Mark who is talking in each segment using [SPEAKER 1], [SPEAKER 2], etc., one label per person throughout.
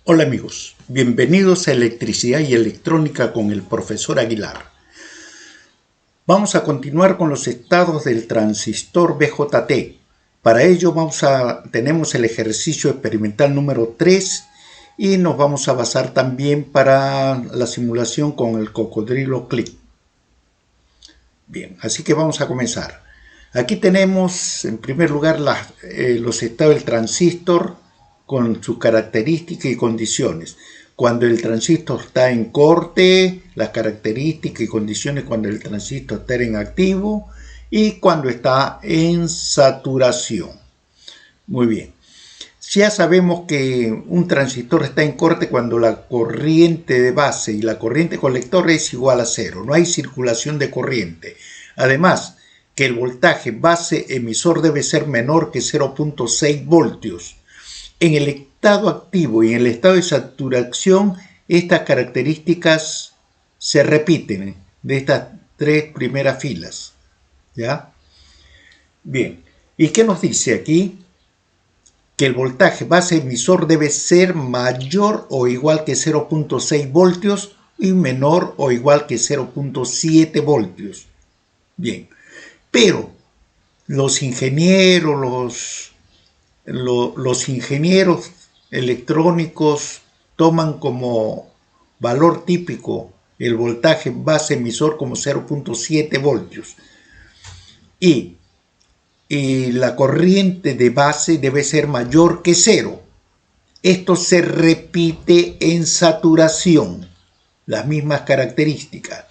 [SPEAKER 1] Hola amigos, bienvenidos a Electricidad y Electrónica con el profesor Aguilar. Vamos a continuar con los estados del transistor BJT. Para ello tenemos el ejercicio experimental número 3 y nos vamos a basar también para la simulación con el cocodrilo click. Bien, así que vamos a comenzar. Aquí tenemos en primer lugar los estados del transistor con sus características y condiciones. Cuando el transistor está en corte, las características y condiciones cuando el transistor está en activo y cuando está en saturación. Muy bien. Ya sabemos que un transistor está en corte cuando la corriente de base y la corriente colector es igual a cero. No hay circulación de corriente. Además, que el voltaje base emisor debe ser menor que 0.6 voltios. En el estado activo y en el estado de saturación, estas características se repiten de estas tres primeras filas. ¿Ya? Bien. ¿Y qué nos dice aquí? Que el voltaje base emisor debe ser mayor o igual que 0.6 voltios y menor o igual que 0.7 voltios. Bien, pero los ingenieros, los ingenieros electrónicos toman como valor típico el voltaje base emisor como 0.7 voltios y la corriente de base debe ser mayor que cero. Esto se repite en saturación, las mismas características,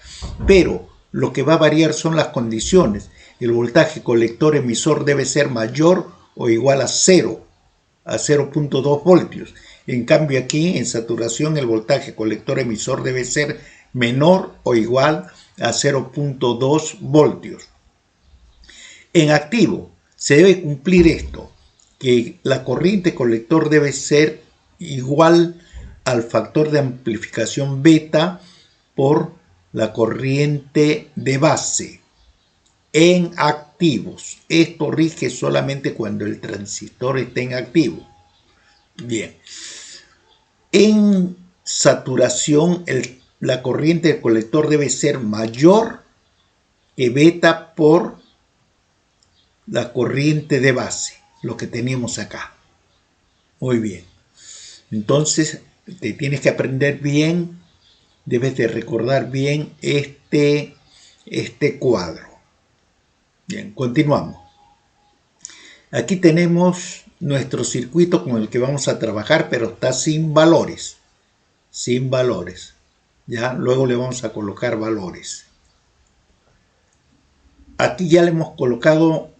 [SPEAKER 1] pero lo que va a variar son las condiciones. El voltaje colector emisor debe ser mayor o igual a 0, a 0.2 voltios. En cambio aquí en saturación el voltaje colector emisor debe ser menor o igual a 0.2 voltios. En activo se debe cumplir esto, que la corriente colector debe ser igual al factor de amplificación beta por la corriente de base. En activos, esto rige solamente cuando el transistor está en activo. Bien, en saturación la corriente del colector debe ser mayor que beta por la corriente de base, lo que tenemos acá. Muy bien. Entonces, te tienes que aprender bien, debes de recordar bien este cuadro. Bien, continuamos. Aquí tenemos nuestro circuito con el que vamos a trabajar, pero está sin valores. Sin valores. Ya, luego le vamos a colocar valores. Aquí ya le hemos colocado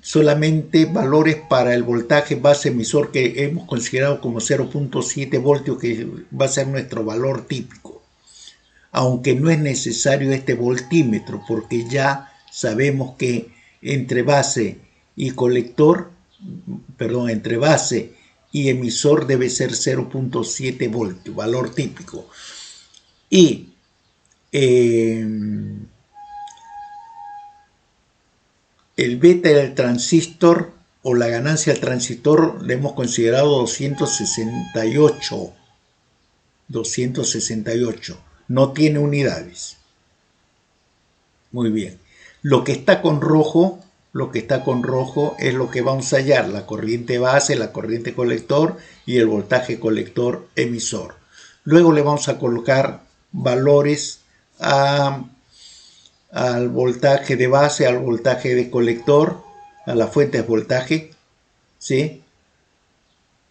[SPEAKER 1] solamente valores para el voltaje base emisor que hemos considerado como 0.7 voltios, que va a ser nuestro valor típico. Aunque no es necesario este voltímetro, porque ya sabemos que entre base y colector, entre base y emisor debe ser 0.7 voltios, valor típico. Y el beta del transistor o la ganancia del transistor le hemos considerado 268. No tiene unidades. Muy bien. Lo que está con rojo es lo que vamos a hallar, la corriente base, la corriente colector y el voltaje colector emisor. Luego le vamos a colocar valores al voltaje de base, al voltaje de colector, a la fuente de voltaje, ¿sí?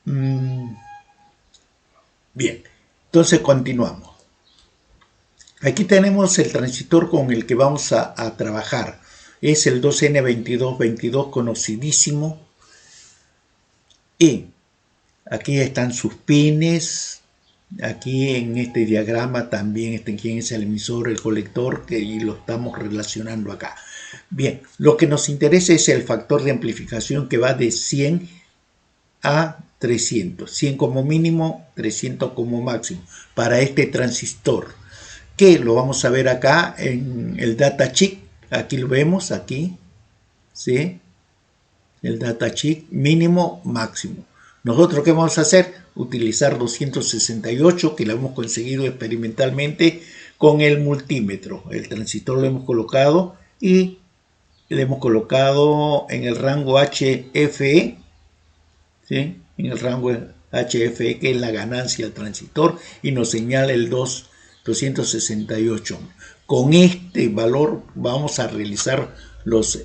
[SPEAKER 1] Bien, entonces continuamos. Aquí tenemos el transistor con el que vamos a trabajar. Es el 2N2222, conocidísimo. Y aquí están sus pines. Aquí en este diagrama también está quién es el emisor, el colector, y lo estamos relacionando acá. Bien, lo que nos interesa es el factor de amplificación que va de 100 a 300. 100 como mínimo, 300 como máximo para este transistor, que lo vamos a ver acá en el datasheet. Aquí lo vemos, aquí, ¿sí? El datasheet mínimo, máximo. ¿Nosotros qué vamos a hacer? Utilizar 268, que lo hemos conseguido experimentalmente con el multímetro. El transistor lo hemos colocado y le hemos colocado en el rango HFE, ¿sí? En el rango HFE, que es la ganancia del transistor, y nos señala el 268. Con este valor vamos a realizar los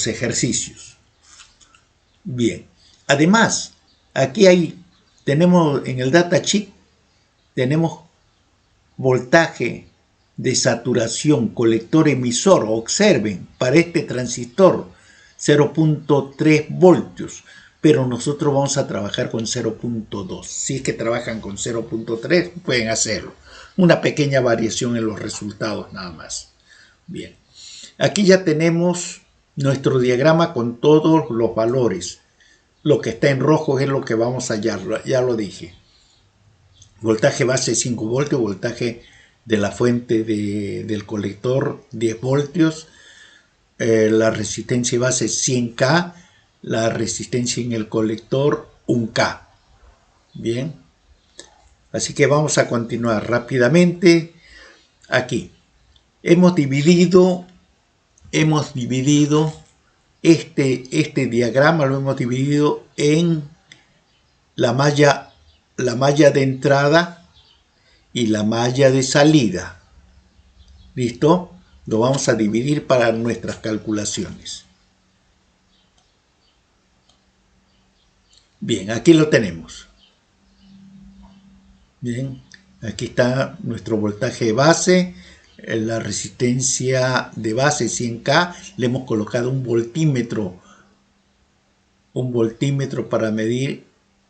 [SPEAKER 1] ejercicios. Bien, además, aquí tenemos en el datasheet, tenemos voltaje de saturación, colector emisor. Observen, para este transistor 0.3 voltios, pero nosotros vamos a trabajar con 0.2. Si es que trabajan con 0.3, pueden hacerlo. Una pequeña variación en los resultados nada más. Bien, aquí ya tenemos nuestro diagrama con todos los valores. Lo que está en rojo es lo que vamos a hallar, ya lo dije. Voltaje base 5 voltios, voltaje de la fuente del colector 10 voltios, la resistencia base 100K, la resistencia en el colector 1K. Bien, así que vamos a continuar rápidamente. Aquí hemos dividido este diagrama, lo hemos dividido en la malla de entrada y la malla de salida. ¿Listo? Lo vamos a dividir para nuestras calculaciones. Bien, aquí lo tenemos. Bien, aquí está nuestro voltaje de base, la resistencia de base 100K. Le hemos colocado un voltímetro para medir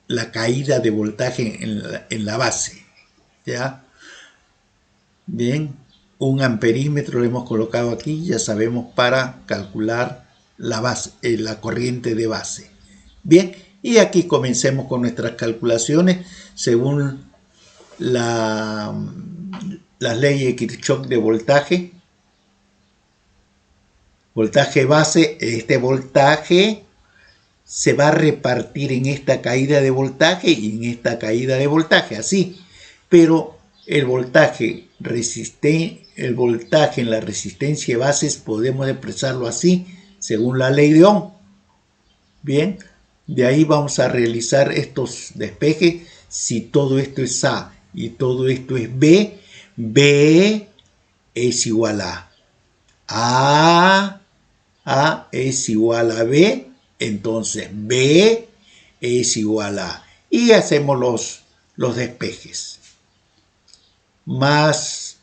[SPEAKER 1] la caída de voltaje en la base. ¿Ya? Bien, un amperímetro le hemos colocado aquí, ya sabemos, para calcular la base, la corriente de base. Bien, y aquí comencemos con nuestras calculaciones según las leyes de Kirchhoff de voltaje. Voltaje base, este voltaje se va a repartir en esta caída de voltaje y en esta caída de voltaje, así. Pero el voltaje en la resistencia de bases podemos expresarlo así, según la ley de Ohm. Bien, de ahí vamos a realizar estos despejes. Si todo esto es A y todo esto es B, B es igual a A es igual a B, entonces B es igual a A. Y hacemos los despejes. Más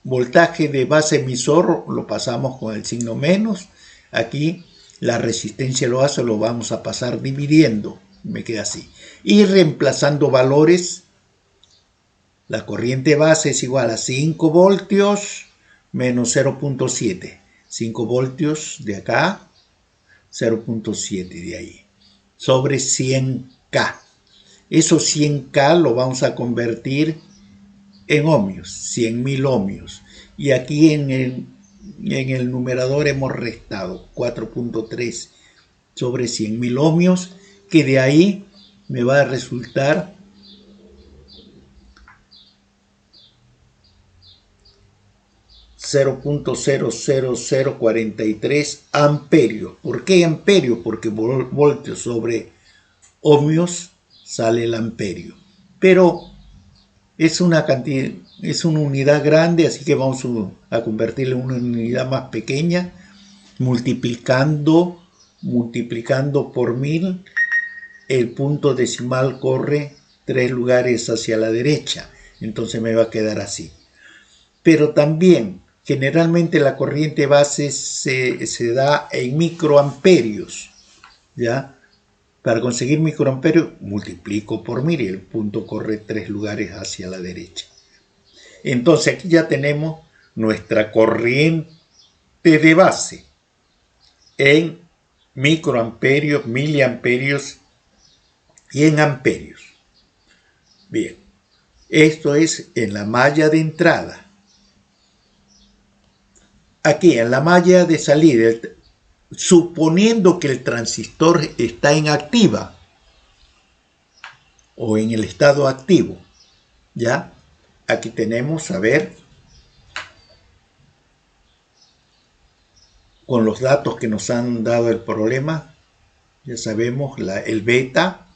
[SPEAKER 1] voltaje de base emisor, lo pasamos con el signo menos. Aquí la resistencia lo hace, lo vamos a pasar dividiendo. Me queda así. Y reemplazando valores, la corriente base es igual a 5 voltios menos 0.7. 5 voltios de acá, 0.7 de ahí. Sobre 100K. Esos 100K lo vamos a convertir en ohmios, 100.000 ohmios. Y aquí en el numerador hemos restado 4.3 sobre 100.000 ohmios, que de ahí me va a resultar 0.00043 amperios. ¿Por qué amperios? Porque voltios sobre ohmios sale el amperio. Pero es una unidad grande, así que vamos a convertirla en una unidad más pequeña, multiplicando por 1000. El punto decimal corre 3 lugares hacia la derecha, entonces me va a quedar así. Pero también, generalmente la corriente base se da en microamperios, ¿ya? Para conseguir microamperios, multiplico por 1000 y el punto corre 3 lugares hacia la derecha. Entonces aquí ya tenemos nuestra corriente de base en microamperios, miliamperios y en amperios. Bien, esto es en la malla de entrada. Aquí en la malla de salida suponiendo que el transistor está en activa o en el estado activo. ¿Ya? Aquí tenemos, a ver, con los datos que nos han dado el problema, ya sabemos, el beta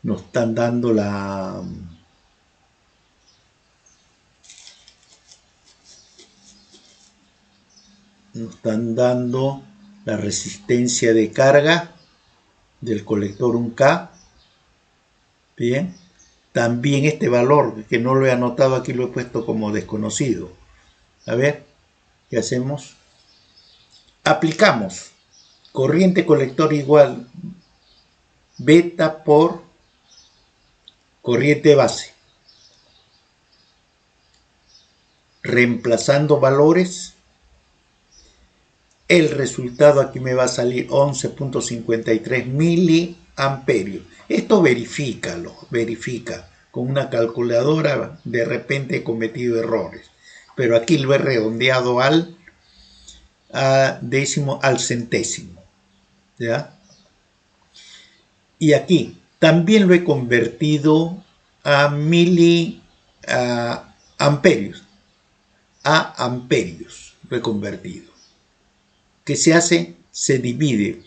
[SPEAKER 1] nos están dando la resistencia de carga del colector 1K. Bien, también este valor que no lo he anotado aquí, lo he puesto como desconocido. A ver, ¿qué hacemos? Aplicamos corriente colector igual beta por corriente base, reemplazando valores. El resultado aquí me va a salir 11.53 miliamperios. Esto verifica con una calculadora. De repente he cometido errores, pero aquí lo he redondeado al centésimo, ¿ya? Y aquí también lo he convertido a amperios, a amperios lo he convertido. ¿Qué se hace? Se divide.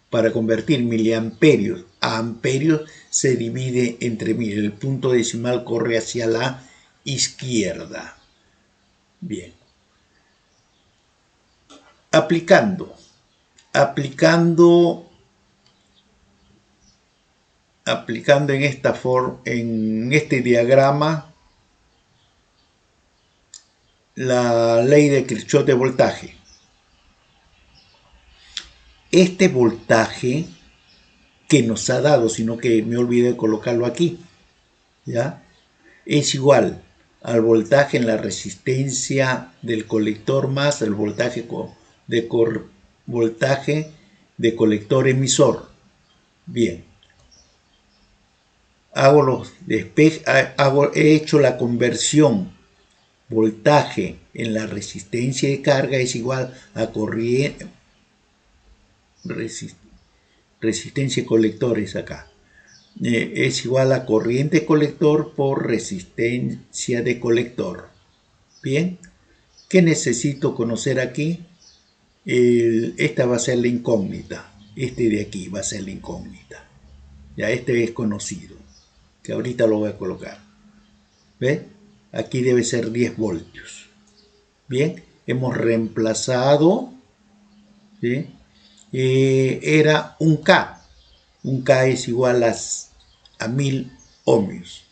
[SPEAKER 1] Para convertir miliamperios a amperios se divide entre 1000. El punto decimal corre hacia la izquierda. Bien. Aplicando en este diagrama la ley de Kirchhoff de voltaje. Este voltaje que nos ha dado, sino que me olvidé de colocarlo aquí, ¿ya? Es igual al voltaje en la resistencia del colector más el voltaje de colector emisor. Bien. He hecho la conversión. Voltaje en la resistencia de carga es igual a corriente, resistencia de colectores acá. Es igual a corriente colector por resistencia de colector. Bien, ¿qué necesito conocer aquí? Esta va a ser la incógnita. Este de aquí va a ser la incógnita. Ya este es conocido, que ahorita lo voy a colocar. ¿Ve? Aquí debe ser 10 voltios. Bien, hemos reemplazado, ¿sí? Era un K. Un K es igual a 1000 ohmios.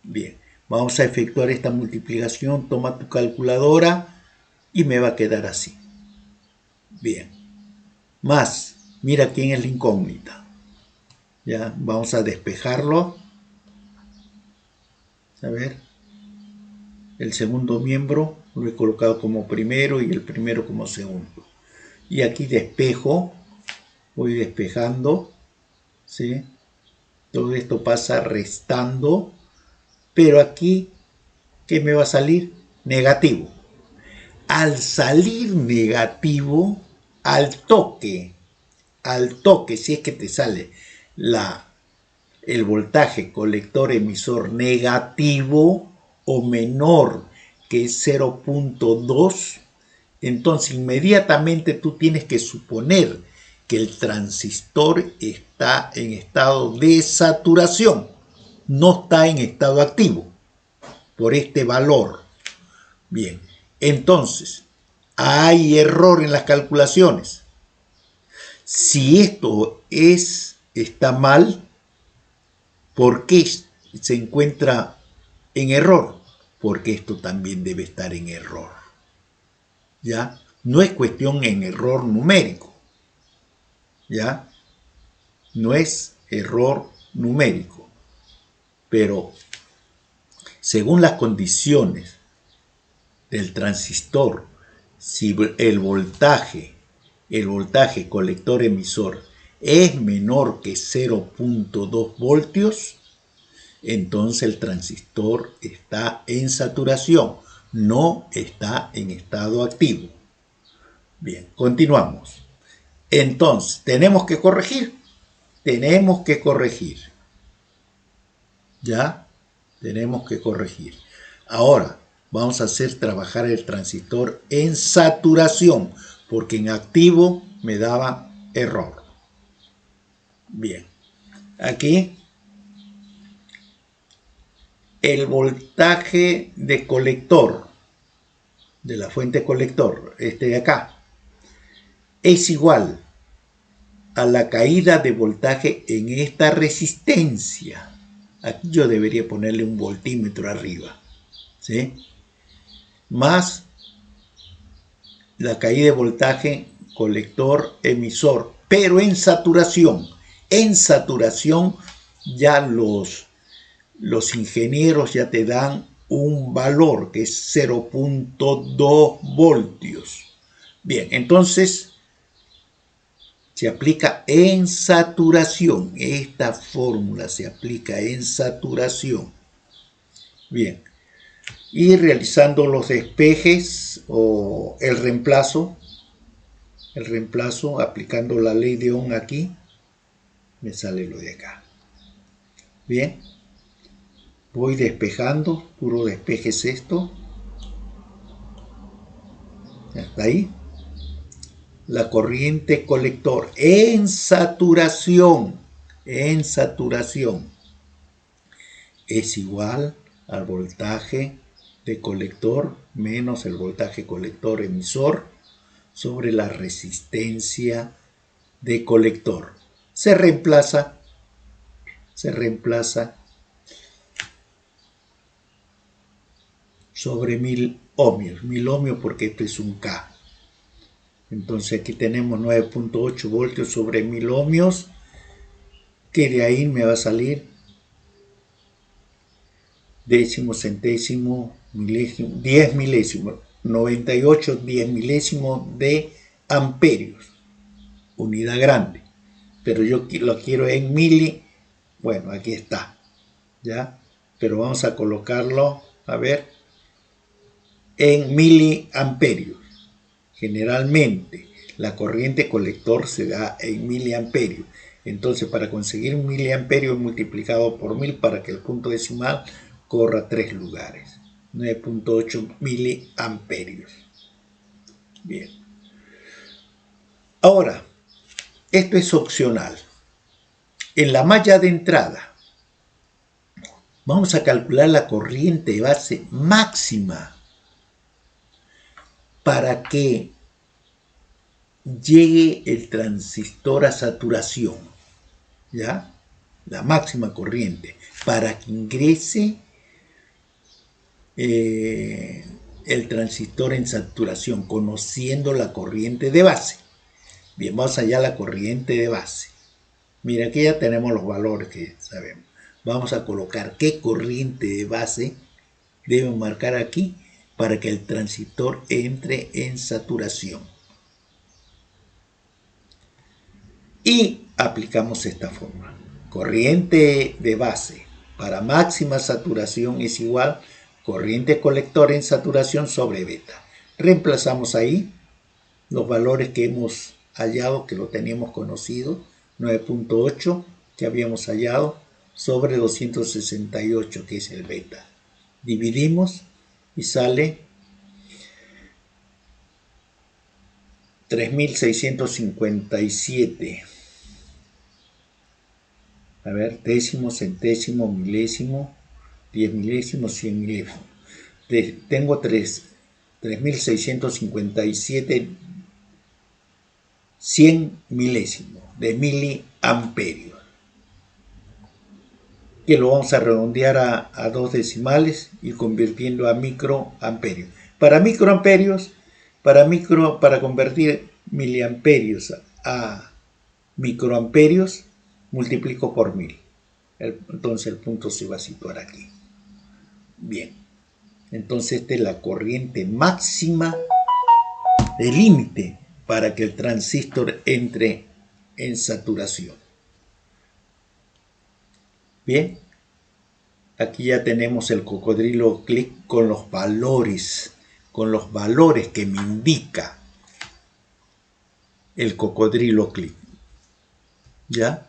[SPEAKER 1] Bien, vamos a efectuar esta multiplicación. Toma tu calculadora y me va a quedar así. Bien, más, mira quién es la incógnita. Ya, vamos a despejarlo. A ver, el segundo miembro lo he colocado como primero y el primero como segundo. Y aquí despejo, voy despejando, ¿sí? Todo esto pasa restando, pero aquí, ¿qué me va a salir? Negativo. Al salir negativo, al toque, si es que te sale el voltaje colector emisor negativo o menor que 0.2, entonces inmediatamente tú tienes que suponer que el transistor está en estado de saturación, no está en estado activo, por este valor. Bien, entonces, hay error en las calculaciones. Si esto está mal, ¿por qué se encuentra en error? Porque esto también debe estar en error. ¿Ya? No es cuestión en error numérico. ¿Ya? No es error numérico. Pero según las condiciones del transistor, si el voltaje colector emisor es menor que 0.2 voltios, entonces el transistor está en saturación, no está en estado activo. Bien, continuamos. Entonces, tenemos que corregir. ¿Ya? Tenemos que corregir. Ahora, vamos a hacer trabajar el transistor en saturación, porque en activo me daba error. Bien, aquí el voltaje de colector, de la fuente colector, este de acá, es igual a la caída de voltaje en esta resistencia. Aquí yo debería ponerle un voltímetro arriba, ¿sí? Más la caída de voltaje colector emisor, pero en saturación. En saturación ya los ingenieros ya te dan un valor que es 0.2 voltios. Bien, entonces se aplica en saturación. Esta fórmula se aplica en saturación. Bien. Y realizando los despejes o el reemplazo, aplicando la ley de Ohm aquí, me sale lo de acá. Bien. Voy despejando, puro despeje es esto. Hasta ahí. La corriente colector en saturación es igual al voltaje de colector menos el voltaje colector emisor sobre la resistencia de colector. Se reemplaza sobre 1000 ohmios. 1000 ohmios porque esto es un K. Entonces aquí tenemos 9.8 voltios sobre 1000 ohmios, que de ahí me va a salir décimo, centésimo, milésimo, 10 milésimos, 98 10 milésimos de amperios, unidad grande. Pero yo lo quiero en mili, bueno, aquí está, ¿ya? Pero vamos a colocarlo, a ver, en miliamperios. Generalmente la corriente colector se da en miliamperios. Entonces, para conseguir un miliamperio multiplicado por 1000 para que el punto decimal corra 3 lugares. 9.8 miliamperios. Bien. Ahora, esto es opcional. En la malla de entrada, vamos a calcular la corriente de base máxima para que llegue el transistor a saturación, ¿ya? La máxima corriente, para que ingrese el transistor en saturación, conociendo la corriente de base. Bien, vamos allá a la corriente de base. Mira, aquí ya tenemos los valores que sabemos. Vamos a colocar qué corriente de base deben marcar aquí para que el transistor entre en saturación. Y aplicamos esta fórmula. Corriente de base para máxima saturación es igual corriente colector en saturación sobre beta. Reemplazamos ahí los valores que hemos hallado, que lo teníamos conocido, 9.8 que habíamos hallado sobre 268, que es el beta. Dividimos y sale 3657. A ver, décimo, centésimo, milésimo, 10 milésimos, 100 milésimos. Tengo 3657, 100 milésimos de miliamperios. Que lo vamos a redondear a 2 decimales y convirtiendo a microamperios. Para microamperios, para convertir miliamperios a microamperios, multiplico por 1000. Entonces el punto se va a situar aquí. Bien, entonces esta es la corriente máxima de límite para que el transistor entre en saturación. Bien, Aquí ya tenemos el cocodrilo click con los valores que me indica el cocodrilo click. ¿Ya?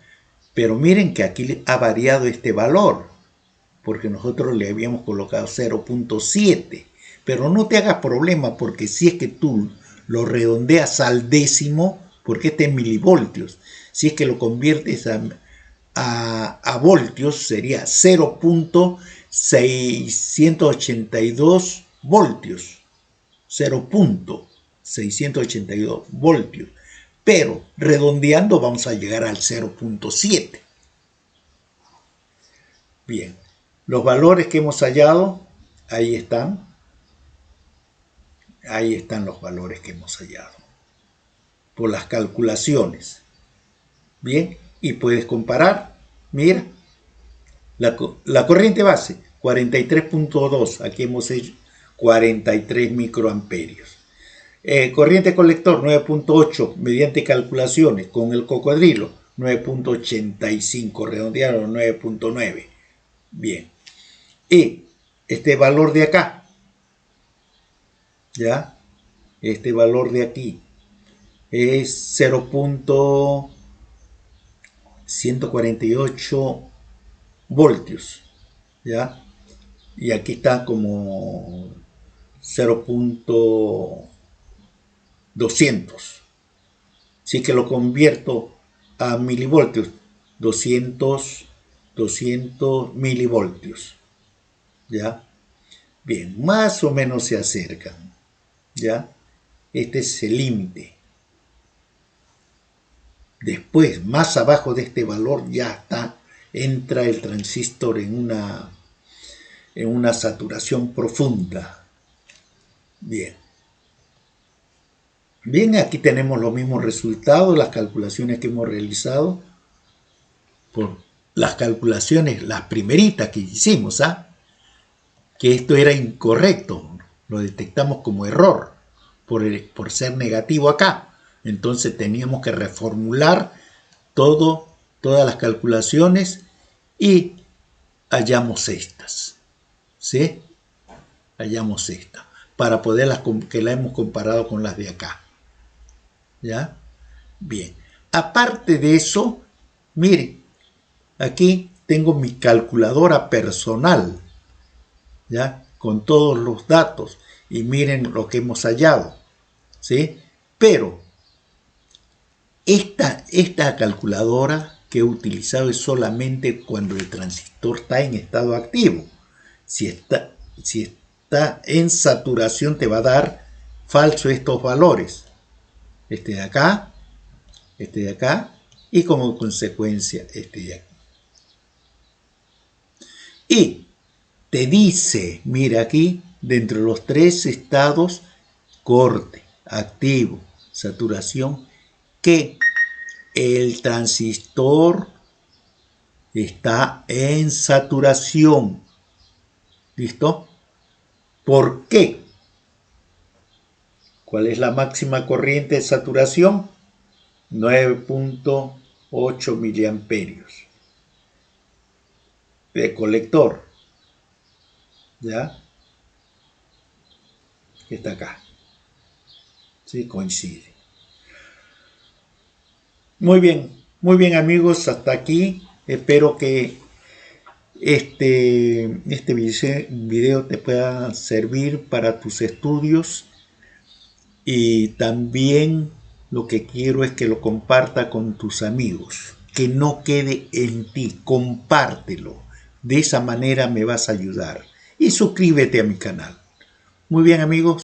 [SPEAKER 1] Pero miren que aquí ha variado este valor, porque nosotros le habíamos colocado 0.7. Pero no te hagas problema, porque si es que tú lo redondeas al décimo, porque este es milivoltios, si es que lo conviertes a voltios, sería 0.682 voltios. 0.682 voltios. Pero redondeando vamos a llegar al 0.7. Bien, los valores que hemos hallado, ahí están. Ahí están los valores que hemos hallado por las calculaciones. Bien, y puedes comparar. Mira, la corriente base 43.2, aquí hemos hecho 43 microamperios. Corriente colector 9.8 mediante calculaciones con el cocodrilo 9.85, redondearon 9.9. Bien, y este valor de acá, ¿ya? Este valor de aquí es 0.148 voltios, ¿ya? Y aquí está como 0.200. Si que lo convierto a milivoltios, 200 milivoltios, ¿ya? Bien, más o menos se acercan, ¿ya? Este es el límite. Después, más abajo de este valor ya entra el transistor en una saturación profunda. Bien. Bien, aquí tenemos los mismos resultados, las calculaciones que hemos realizado. Por las calculaciones, las primeritas que hicimos, que esto era incorrecto, lo detectamos como error por ser negativo acá. Entonces teníamos que reformular todas las calculaciones y hallamos estas, ¿sí? Hallamos esta, para poderlas, que la hemos comparado con las de acá, ¿ya? Bien, aparte de eso, miren, aquí tengo mi calculadora personal, ¿ya? Con todos los datos, y miren lo que hemos hallado, ¿sí? Pero esta calculadora que he utilizado es solamente cuando el transistor está en estado activo. Si está en saturación te va a dar falso estos valores. Este de acá y como consecuencia este de aquí. Y te dice, mira aquí, dentro de los tres estados, corte, activo, saturación, que el transistor está en saturación. ¿Listo? ¿Por qué? ¿Cuál es la máxima corriente de saturación? 9.8 miliamperios de colector. ¿Ya? Que está acá. Sí, coincide. Muy bien amigos, hasta aquí. Espero que este video te pueda servir para tus estudios, y también lo que quiero es que lo comparta con tus amigos, que no quede en ti, compártelo. De esa manera me vas a ayudar, y suscríbete a mi canal. Muy bien amigos.